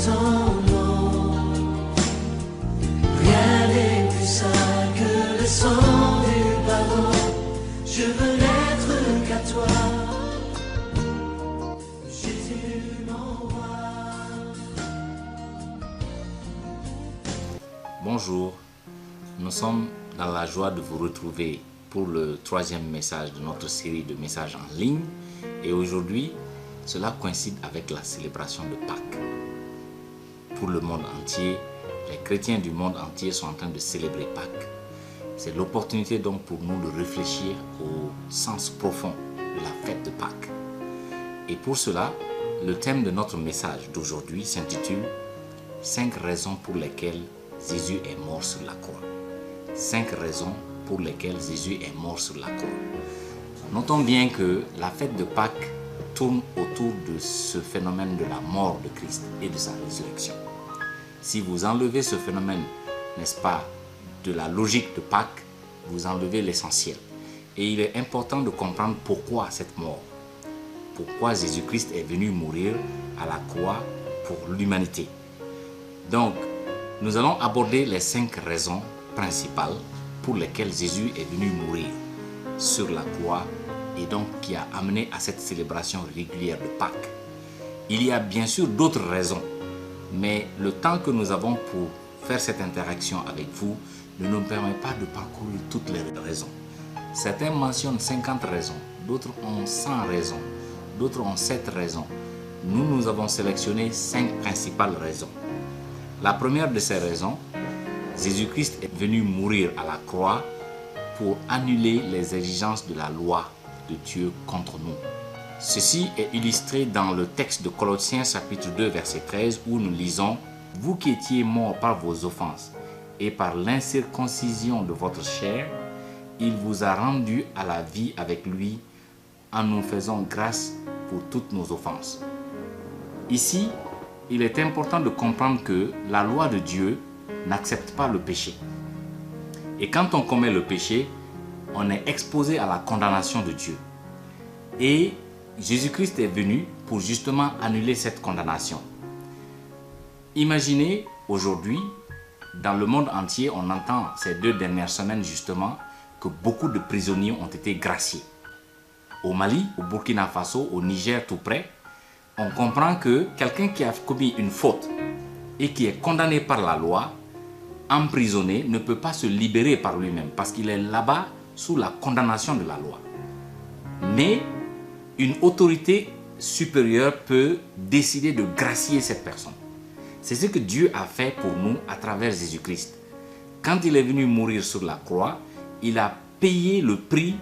ton nom. Rien n'est plus saint que le sang du pardon. Je veux n'être qu'à toi. Jésus m'envoie. Bonjour, nous sommes dans la joie de vous retrouver pour le troisième message de notre série de messages en ligne. Et aujourd'hui, cela coïncide avec la célébration de Pâques. Pour le monde entier, les chrétiens du monde entier sont en train de célébrer Pâques. C'est l'opportunité donc pour nous de réfléchir au sens profond de la fête de Pâques. Et pour cela, le thème de notre message d'aujourd'hui s'intitule « 5 raisons pour lesquelles Jésus est mort sur la croix ». 5 raisons pour lesquelles Jésus est mort sur la croix. Notons bien que la fête de Pâques tourne autour de ce phénomène de la mort de Christ et de sa résurrection. Si vous enlevez ce phénomène, n'est-ce pas, de la logique de Pâques, vous enlevez l'essentiel. Et il est important de comprendre pourquoi cette mort. Pourquoi Jésus-Christ est venu mourir à la croix pour l'humanité. Donc, nous allons aborder les 5 raisons principales pour lesquelles Jésus est venu mourir sur la croix et donc qui a amené à cette célébration régulière de Pâques. Il y a bien sûr d'autres raisons, mais le temps que nous avons pour faire cette interaction avec vous ne nous permet pas de parcourir toutes les raisons. Certains mentionnent 50 raisons, d'autres ont 100 raisons, d'autres ont 7 raisons. Nous avons sélectionné 5 principales raisons. La première de ces raisons, Jésus-Christ est venu mourir à la croix pour annuler les exigences de la loi de Dieu contre nous. Ceci est illustré dans le texte de Colossiens chapitre 2 verset 13 où nous lisons « Vous qui étiez morts par vos offenses et par l'incirconcision de votre chair, il vous a rendus à la vie avec lui en nous faisant grâce pour toutes nos offenses. » Ici, il est important de comprendre que la loi de Dieu n'accepte pas le péché. Et quand on commet le péché, on est exposé à la condamnation de Dieu. Et Jésus-Christ est venu pour justement annuler cette condamnation. Imaginez aujourd'hui, dans le monde entier, on entend ces 2 dernières semaines justement que beaucoup de prisonniers ont été graciés. Au Mali, au Burkina Faso, au Niger tout près, on comprend que quelqu'un qui a commis une faute et qui est condamné par la loi, emprisonné, ne peut pas se libérer par lui-même parce qu'il est là-bas sous la condamnation de la loi. Mais une autorité supérieure peut décider de gracier cette personne. C'est ce que Dieu a fait pour nous à travers Jésus-Christ. Quand il est venu mourir sur la croix, il a payé le prix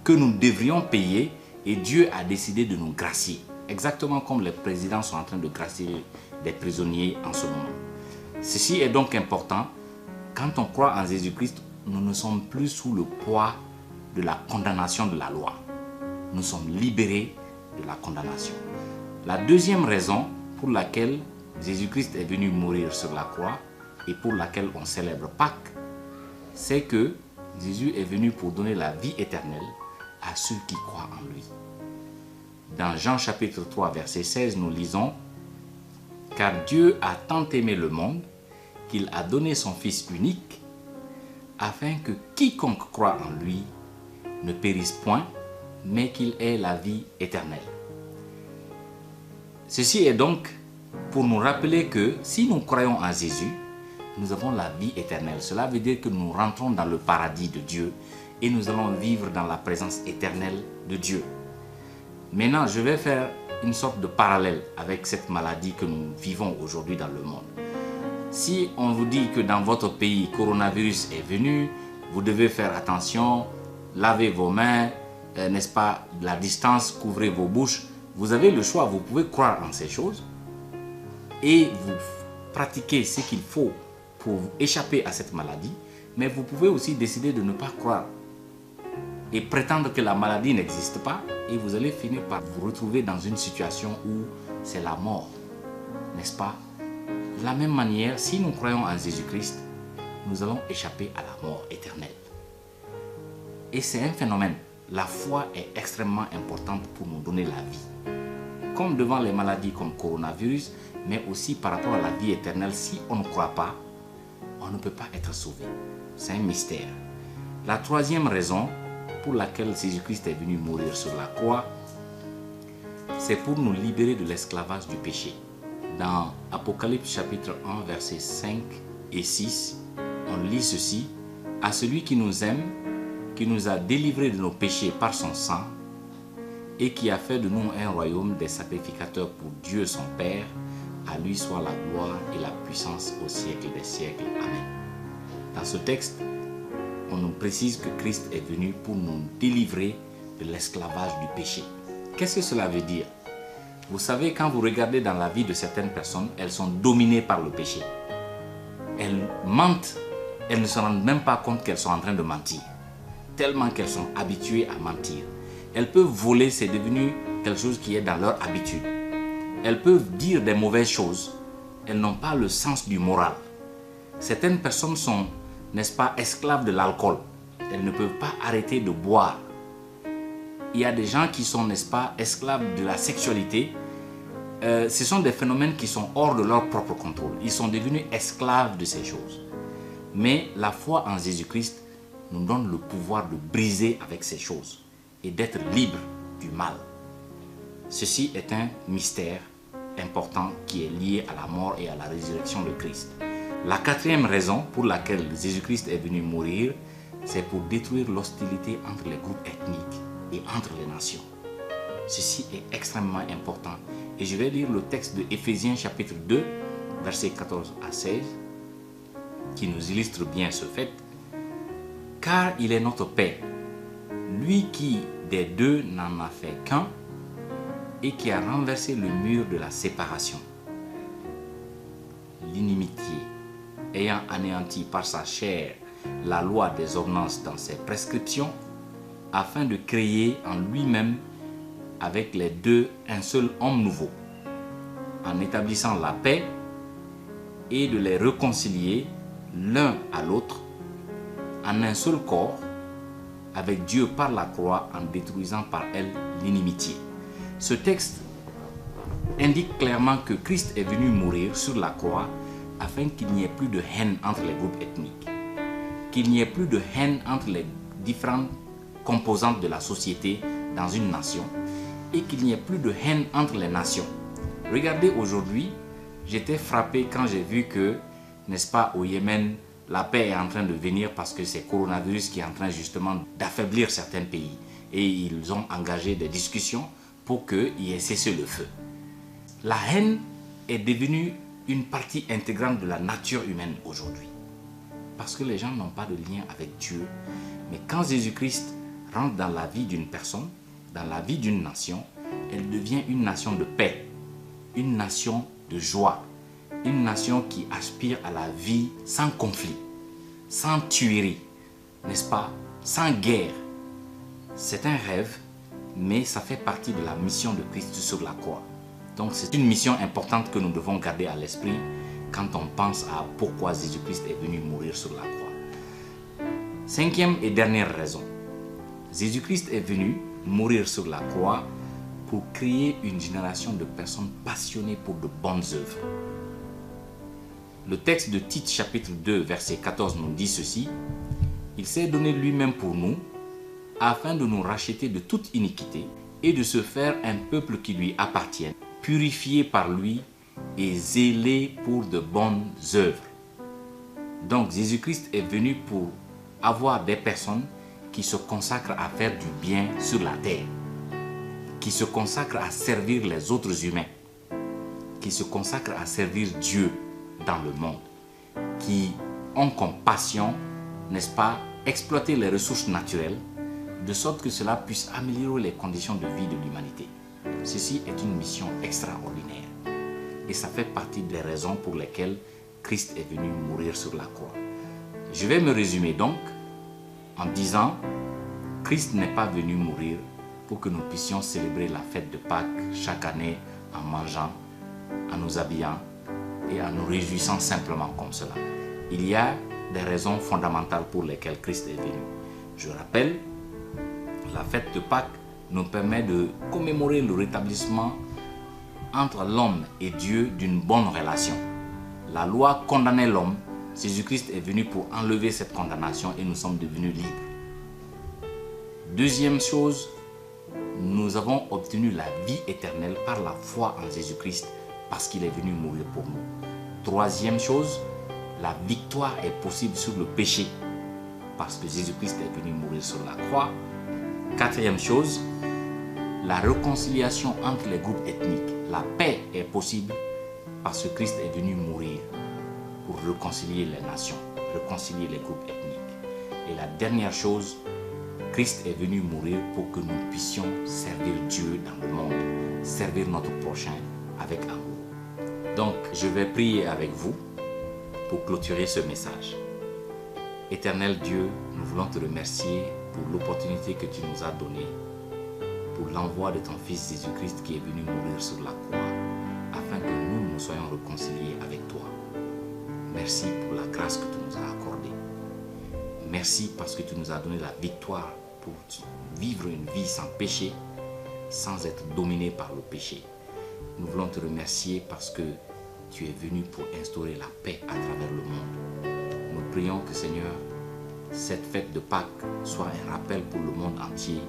que nous devrions payer et Dieu a décidé de nous gracier. Exactement comme les présidents sont en train de gracier des prisonniers en ce moment. Ceci est donc important. Quand on croit en Jésus-Christ, nous ne sommes plus sous le poids de la condamnation de la loi. Nous sommes libérés de la condamnation. La deuxième raison pour laquelle Jésus-Christ est venu mourir sur la croix et pour laquelle on célèbre Pâques, c'est que Jésus est venu pour donner la vie éternelle à ceux qui croient en lui. Dans Jean chapitre 3 verset 16, nous lisons « Car Dieu a tant aimé le monde qu'il a donné son Fils unique, afin que quiconque croit en lui ne périsse point, mais qu'il ait la vie éternelle. » Ceci est donc pour nous rappeler que si nous croyons en Jésus, nous avons la vie éternelle. Cela veut dire que nous rentrons dans le paradis de Dieu et nous allons vivre dans la présence éternelle de Dieu. Maintenant, je vais faire une sorte de parallèle avec cette maladie que nous vivons aujourd'hui dans le monde. Si on vous dit que dans votre pays, coronavirus est venu, vous devez faire attention, lavez vos mains, n'est-ce pas, la distance, couvrez vos bouches, vous avez le choix, vous pouvez croire en ces choses et vous pratiquez ce qu'il faut pour échapper à cette maladie, mais vous pouvez aussi décider de ne pas croire et prétendre que la maladie n'existe pas et vous allez finir par vous retrouver dans une situation où c'est la mort, n'est-ce pas? De la même manière, si nous croyons en Jésus-Christ, nous allons échapper à la mort éternelle. Et c'est un phénomène. La foi est extrêmement importante pour nous donner la vie. comme devant les maladies comme coronavirus, mais aussi par rapport à la vie éternelle. Si on ne croit pas, on ne peut pas être sauvé. C'est un mystère. La troisième raison pour laquelle Jésus-Christ est venu mourir sur la croix, c'est pour nous libérer de l'esclavage du péché. Dans Apocalypse chapitre 1, versets 5 et 6, on lit ceci: « À celui qui nous aime, qui nous a délivrés de nos péchés par son sang, et qui a fait de nous un royaume des sacrificateurs pour Dieu son Père, à lui soit la gloire et la puissance au siècle des siècles. Amen. » Dans ce texte, on nous précise que Christ est venu pour nous délivrer de l'esclavage du péché. Qu'est-ce que cela veut dire? Vous savez, quand vous regardez dans la vie de certaines personnes, elles sont dominées par le péché. Elles mentent, elles ne se rendent même pas compte qu'elles sont en train de mentir, tellement qu'elles sont habituées à mentir. Elles peuvent voler, c'est devenu quelque chose qui est dans leur habitude. Elles peuvent dire des mauvaises choses, elles n'ont pas le sens du moral. Certaines personnes sont, n'est-ce pas, esclaves de l'alcool. Elles ne peuvent pas arrêter de boire. Il y a des gens qui sont, n'est-ce pas, esclaves de la sexualité. Ce sont des phénomènes qui sont hors de leur propre contrôle. Ils sont devenus esclaves de ces choses. Mais la foi en Jésus-Christ nous donne le pouvoir de briser avec ces choses et d'être libre du mal. Ceci est un mystère important qui est lié à la mort et à la résurrection de Christ. La quatrième raison pour laquelle Jésus-Christ est venu mourir, c'est pour détruire l'hostilité entre les groupes ethniques et entre les nations. Ceci est extrêmement important. Et je vais lire le texte de Éphésiens chapitre 2, versets 14 à 16, qui nous illustre bien ce fait. « Car il est notre Père, lui qui des deux n'en a fait qu'un, et qui a renversé le mur de la séparation, l'inimitié, ayant anéanti par sa chair la loi des ordonnances dans ses prescriptions, afin de créer en lui-même avec les deux un seul homme nouveau, en établissant la paix et de les réconcilier l'un à l'autre en un seul corps avec Dieu par la croix, en détruisant par elle l'inimitié. » Ce texte indique clairement que Christ est venu mourir sur la croix afin qu'il n'y ait plus de haine entre les groupes ethniques, qu'il n'y ait plus de haine entre les différentes composantes de la société dans une nation, et qu'il n'y ait plus de haine entre les nations. Regardez aujourd'hui, j'étais frappé quand j'ai vu que, n'est-ce pas, au Yémen, la paix est en train de venir parce que c'est le coronavirus qui est en train justement d'affaiblir certains pays. Et ils ont engagé des discussions pour qu'il y ait cessé le feu. La haine est devenue une partie intégrante de la nature humaine aujourd'hui. Parce que les gens n'ont pas de lien avec Dieu. Mais quand Jésus-Christ rentre dans la vie d'une personne, dans la vie d'une nation, elle devient une nation de paix, une nation de joie, une nation qui aspire à la vie sans conflit, sans tuerie, n'est-ce pas, sans guerre. C'est un rêve, mais ça fait partie de la mission de Christ sur la croix. Donc c'est une mission importante que nous devons garder à l'esprit quand on pense à pourquoi Jésus-Christ est venu mourir sur la croix. Cinquième et dernière raison. Jésus-Christ est venu mourir sur la croix pour créer une génération de personnes passionnées pour de bonnes œuvres. Le texte de Tite chapitre 2 verset 14 nous dit ceci: « Il s'est donné lui-même pour nous, afin de nous racheter de toute iniquité et de se faire un peuple qui lui appartienne, purifié par lui et zélé pour de bonnes œuvres. » Donc Jésus-Christ est venu pour avoir des personnes qui se consacrent à faire du bien sur la terre, qui se consacrent à servir les autres humains, qui se consacrent à servir Dieu dans le monde, qui ont comme passion, n'est-ce pas, exploiter les ressources naturelles, de sorte que cela puisse améliorer les conditions de vie de l'humanité. Ceci est une mission extraordinaire. Et ça fait partie des raisons pour lesquelles Christ est venu mourir sur la croix. Je vais me résumer donc en disant, Christ n'est pas venu mourir pour que nous puissions célébrer la fête de Pâques chaque année en mangeant, en nous habillant et en nous réjouissant simplement comme cela. Il y a des raisons fondamentales pour lesquelles Christ est venu. Je rappelle, la fête de Pâques nous permet de commémorer le rétablissement entre l'homme et Dieu d'une bonne relation. La loi condamnait l'homme. Jésus-Christ est venu pour enlever cette condamnation et nous sommes devenus libres. Deuxième chose, nous avons obtenu la vie éternelle par la foi en Jésus-Christ parce qu'il est venu mourir pour nous. Troisième chose, la victoire est possible sur le péché parce que Jésus-Christ est venu mourir sur la croix. Quatrième chose, la réconciliation entre les groupes ethniques. La paix est possible parce que Christ est venu mourir pour réconcilier les nations, réconcilier les groupes ethniques. Et la dernière chose, Christ est venu mourir pour que nous puissions servir Dieu dans le monde, servir notre prochain avec amour. Donc, je vais prier avec vous pour clôturer ce message. Éternel Dieu, nous voulons te remercier pour l'opportunité que tu nous as donnée, pour l'envoi de ton Fils Jésus-Christ qui est venu mourir sur la croix, afin que nous soyons réconciliés avec toi. Merci pour la grâce que tu nous as accordée. Merci parce que tu nous as donné la victoire pour vivre une vie sans péché, sans être dominé par le péché. Nous voulons te remercier parce que tu es venu pour instaurer la paix à travers le monde. Nous prions que, Seigneur, cette fête de Pâques soit un rappel pour le monde entier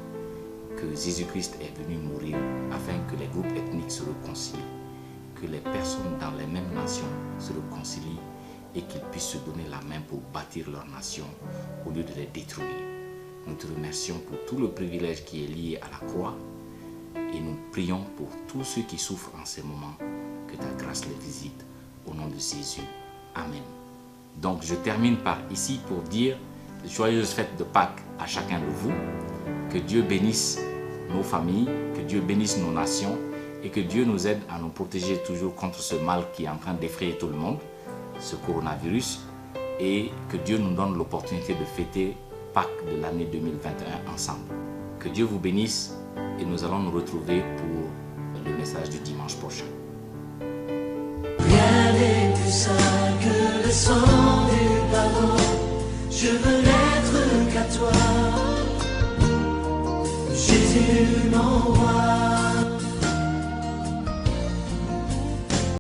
que Jésus-Christ est venu mourir afin que les groupes ethniques se réconcilient, que les personnes dans les mêmes nations se réconcilient et qu'ils puissent se donner la main pour bâtir leur nation au lieu de les détruire. Nous te remercions pour tout le privilège qui est lié à la croix et nous prions pour tous ceux qui souffrent en ces moments, que ta grâce les visite au nom de Jésus. Amen. Donc je termine par ici pour dire de joyeuses fêtes de Pâques à chacun de vous. Que Dieu bénisse nos familles, que Dieu bénisse nos nations et que Dieu nous aide à nous protéger toujours contre ce mal qui est en train d'effrayer tout le monde, ce coronavirus, et que Dieu nous donne l'opportunité de fêter Pâques de l'année 2021 ensemble. Que Dieu vous bénisse et nous allons nous retrouver pour le message du dimanche prochain. Rien n'est plus sain que le sang du pardon. Je veux n'être qu'à toi. Jésus, mon roi.